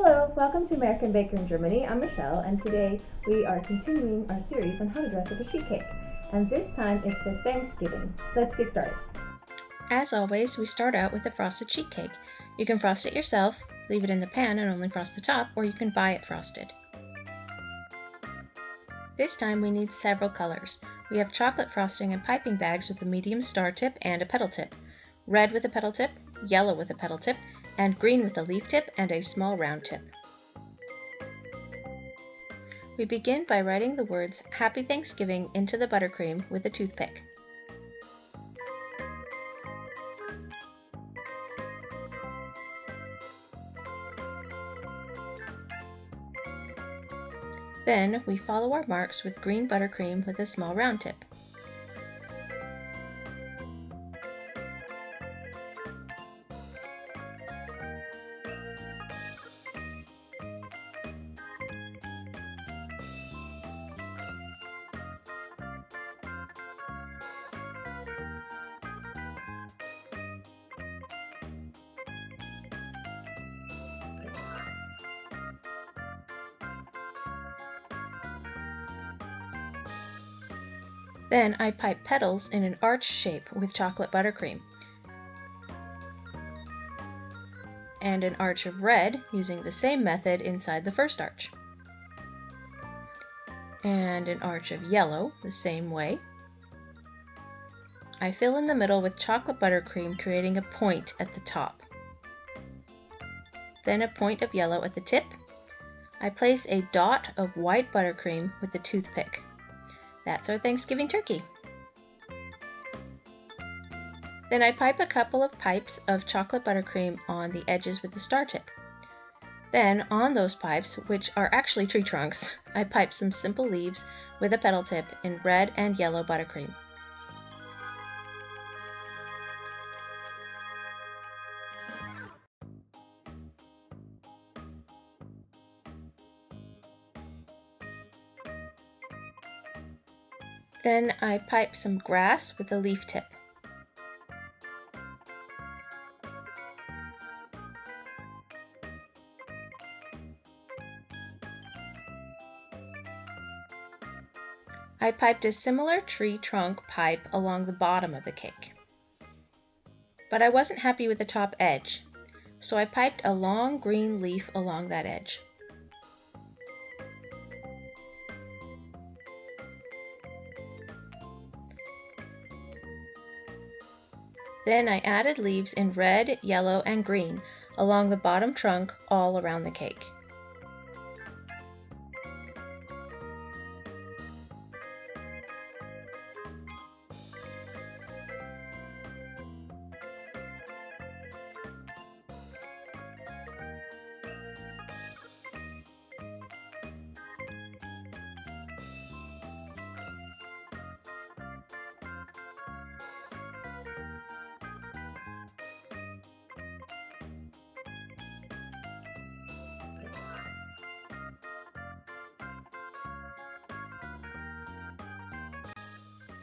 Hello, welcome to American Baker in Germany. I'm Michelle, and today we are continuing our series on how to dress up a sheet cake. And this time it's for Thanksgiving. Let's get started. As always, we start out with a frosted sheet cake. You can frost it yourself, leave it in the pan and only frost the top, or you can buy it frosted. This time we need several colors. We have chocolate frosting in piping bags with a medium star tip and a petal tip, red with a petal tip, yellow with a petal tip, and green with a leaf tip and a small round tip. We begin by writing the words Happy Thanksgiving into the buttercream with a toothpick. Then we follow our marks with green buttercream with a small round tip. Then I pipe petals in an arch shape with chocolate buttercream, and an arch of red using the same method inside the first arch, and an arch of yellow the same way. I fill in the middle with chocolate buttercream, creating a point at the top, then a point of yellow at the tip. I place a dot of white buttercream with the toothpick. That's our Thanksgiving turkey. Then I pipe a couple of pipes of chocolate buttercream on the edges with the star tip. Then on those pipes, which are actually tree trunks, I pipe some simple leaves with a petal tip in red and yellow buttercream. Then I pipe some grass with a leaf tip. I piped a similar tree trunk pipe along the bottom of the cake. But I wasn't happy with the top edge, so I piped a long green leaf along that edge. Then I added leaves in red, yellow, and green along the bottom trunk all around the cake.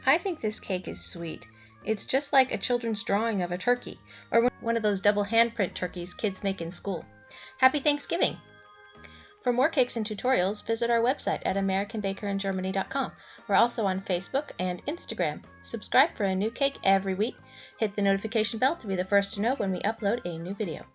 I think this cake is sweet. It's just like a children's drawing of a turkey, or one of those double handprint turkeys kids make in school. Happy Thanksgiving! For more cakes and tutorials, visit our website at AmericanBakerInGermany.com. We're also on Facebook and Instagram. Subscribe for a new cake every week. Hit the notification bell to be the first to know when we upload a new video.